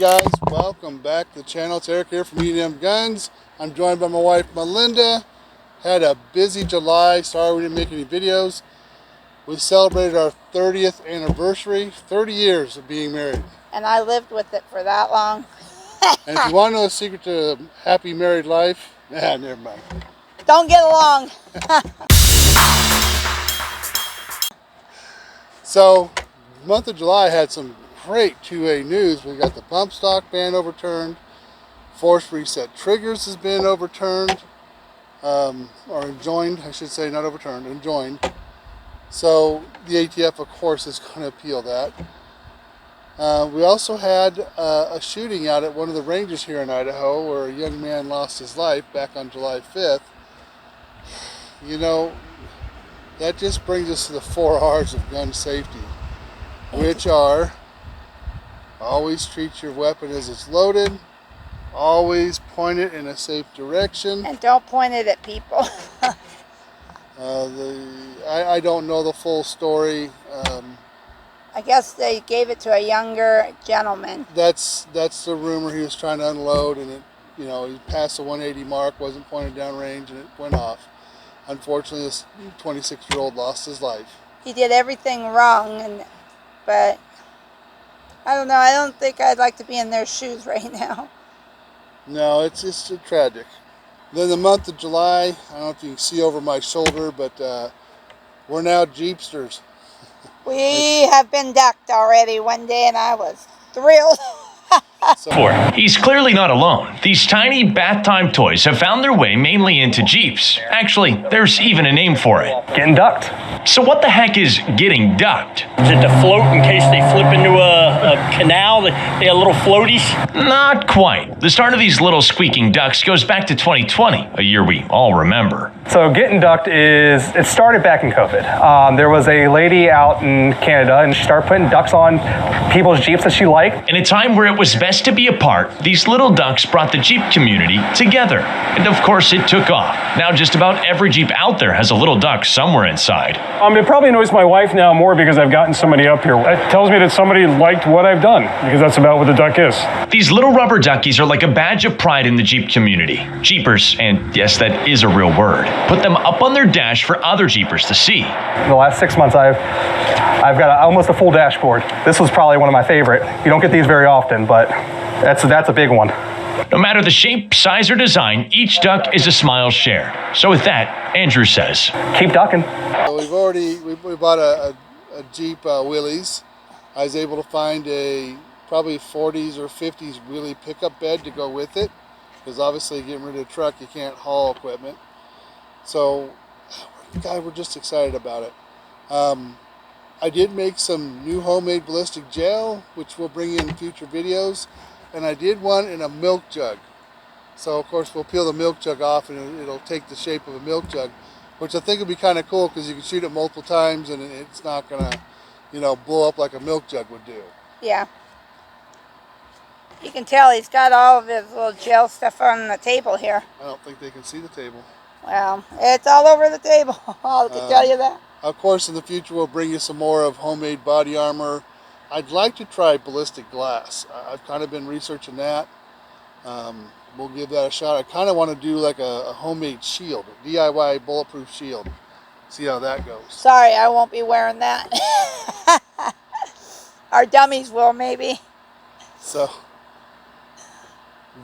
Guys, welcome back to the channel. It's Eric here from E&M Guns. I'm joined by my wife Melinda. Had a busy July. Sorry we didn't make any videos. We celebrated our 30th anniversary, 30 years of being married. And I lived with it for that long. And if you want to know the secret to a happy married life, never mind. Don't get along. So, the month of July had some great 2A news. We got the bump stock ban overturned. Force reset triggers has been overturned. Or enjoined, I should say, not overturned, enjoined. So the ATF, of course, is going to appeal that. We also had a shooting out at one of the ranges here in Idaho where a young man lost his life back on July 5th. You know, that just brings us to the 4 R's of gun safety, which are: always treat your weapon as it's loaded, always point it in a safe direction, And don't point it at people. I don't know the full story. I guess they gave it to a younger gentleman. That's the rumor. He was trying to unload, and it, you know, he passed the 180 mark, wasn't pointed down range, and it went off. Unfortunately, this 26-year-old lost his life. He did everything wrong, but I don't know. I don't think I'd like to be in their shoes right now. No, it's tragic. Then the month of July, I don't know if you can see over my shoulder, but we're now Jeepsters. We have been ducked already one day, and I was thrilled. He's clearly not alone. These tiny bath time toys have found their way mainly into Jeeps. Actually, there's even a name for it. Getting ducked. So what the heck is getting ducked? Is it to float in case they flip into a canal? They have little floaties? Not quite. The start of these little squeaking ducks goes back to 2020, a year we all remember. So getting ducked it started back in COVID. There was a lady out in Canada and she started putting ducks on people's Jeeps that she liked. In a time where it was best to be apart, these little ducks brought the Jeep community together. And of course it took off. Now just about every Jeep out there has a little duck somewhere inside. It probably annoys my wife now more because I've gotten somebody up here. It tells me that somebody liked what I've done, because that's about what the duck is. These little rubber duckies are like a badge of pride in the Jeep community. Jeepers, and yes, that is a real word, put them up on their dash for other Jeepers to see. In the last 6 months, I've got almost a full dashboard. This was probably one of my favorite. You don't get these very often, but that's a big one. No matter the shape, size, or design, each duck is a smile share. So with that, Andrew says, keep ducking. So we bought a Jeep Willys. I was able to find a probably 40s or 50s wheelie pickup bed to go with it, because obviously getting rid of the truck, you can't haul equipment. So we're just excited about it. I did make some new homemade ballistic gel, which we'll bring in future videos. And I did one in a milk jug. So of course we'll peel the milk jug off and it'll take the shape of a milk jug, which I think would be kind of cool because you can shoot it multiple times and it's not gonna, you know, blow up like a milk jug would do. Yeah. You can tell he's got all of his little gel stuff on the table here. I don't think they can see the table. Well, it's all over the table. I can tell you that. Of course, in the future we'll bring you some more of homemade body armor. I'd like to try ballistic glass. I've kind of been researching that. We'll give that a shot. I kind of want to do like a homemade shield, a DIY bulletproof shield. See how that goes. Sorry, I won't be wearing that. Our dummies will, maybe. So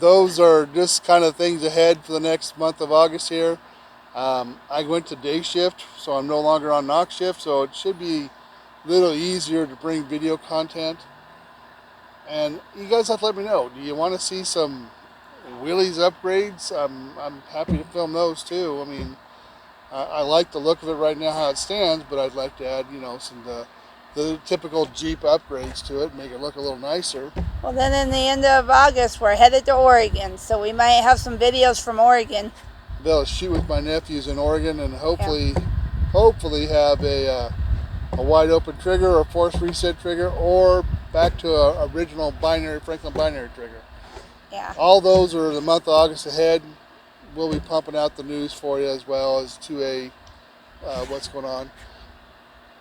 those are just kind of things ahead for the next month of August here. I went to day shift, so I'm no longer on knock shift, so it should be a little easier to bring video content. And you guys have to let me know, do you want to see some Willys upgrades? I'm happy to film those too. I mean, I like the look of it right now how it stands, but I'd like to add, you know, some the typical Jeep upgrades to it, make it look a little nicer. Well, then in the end of August, we're headed to Oregon, so we might have some videos from Oregon. Be able to shoot with my nephews in Oregon and hopefully have a wide open trigger or force reset trigger, or back to a original Franklin binary trigger. Yeah. All those are the month of August ahead. We'll be pumping out the news for you as well as to what's going on.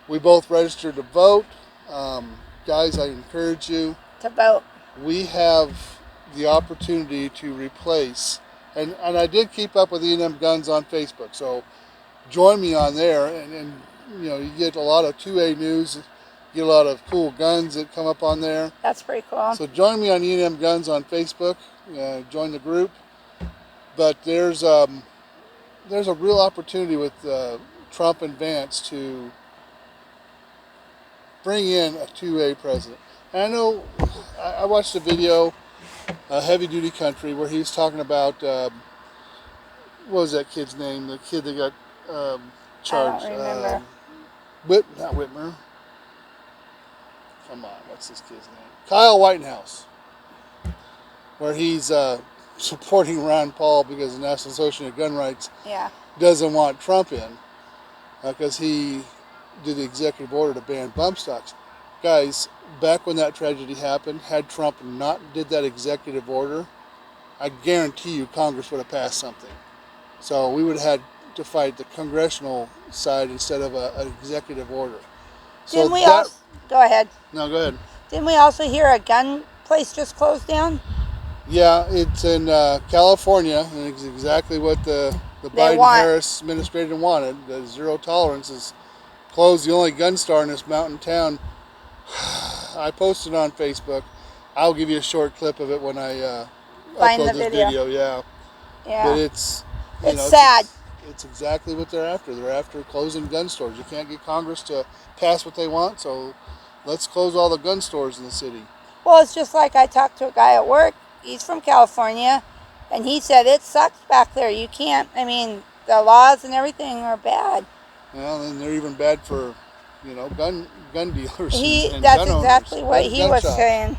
We both registered to vote. Guys, I encourage you To vote. we have the opportunity to replace, and I did keep up with E&M Guns on Facebook, so join me on there, and you know, you get a lot of 2A news, get a lot of cool guns that come up on there. That's pretty cool. So join me on E&M Guns on Facebook, join the group. But there's a real opportunity with Trump and Vance to bring in a 2A president. And I know, I watched a video, Heavy Duty Country, where he was talking about, what was that kid's name? The kid that got charged. I don't remember. Not Whitmer. Come on, what's this kid's name? Kyle Whitehouse. Where he's supporting Ron Paul because the National Association of Gun Rights doesn't want Trump in because he did the executive order to ban bump stocks. Guys, back when that tragedy happened, had Trump not did that executive order, I guarantee you Congress would have passed something. So we would have had to fight the congressional side instead of an executive order. So Didn't we also, go ahead. No, go ahead. Didn't we also hear a gun place just closed down? Yeah, it's in California, and it's exactly what the Biden-Harris administration wanted. The zero tolerance is closed the only gun store in this mountain town. I posted on Facebook. I'll give you a short clip of it when I Find upload the this video. Yeah. But it's sad. It's exactly what they're after. They're after closing gun stores. You can't get Congress to pass what they want, so let's close all the gun stores in the city. Well, it's just like I talked to a guy at work. He's from California, and he said it sucks back there. You can't, I mean, the laws and everything are bad. Well, and they're even bad for, gun dealers. That's exactly what he was saying.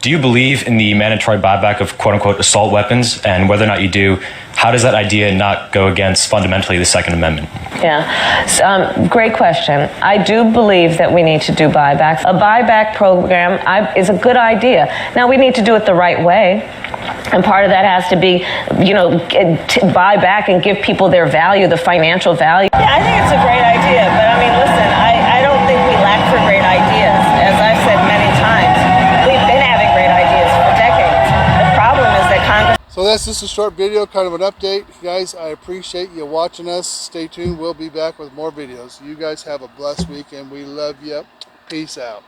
Do you believe in the mandatory buyback of quote-unquote assault weapons? And whether or not you do, how does that idea not go against fundamentally the Second Amendment? Yeah, great question. I do believe that we need to do buybacks. A buyback program is a good idea. Now, we need to do it the right way. And part of that has to be, to buy back and give people their value, the financial value. Yeah, I think it's a great idea. But I mean, listen, I don't think we lack for great ideas. As I've said many times, we've been having great ideas for decades. The problem is that Congress... So that's just a short video, kind of an update. Guys, I appreciate you watching us. Stay tuned. We'll be back with more videos. You guys have a blessed week, and we love you. Peace out.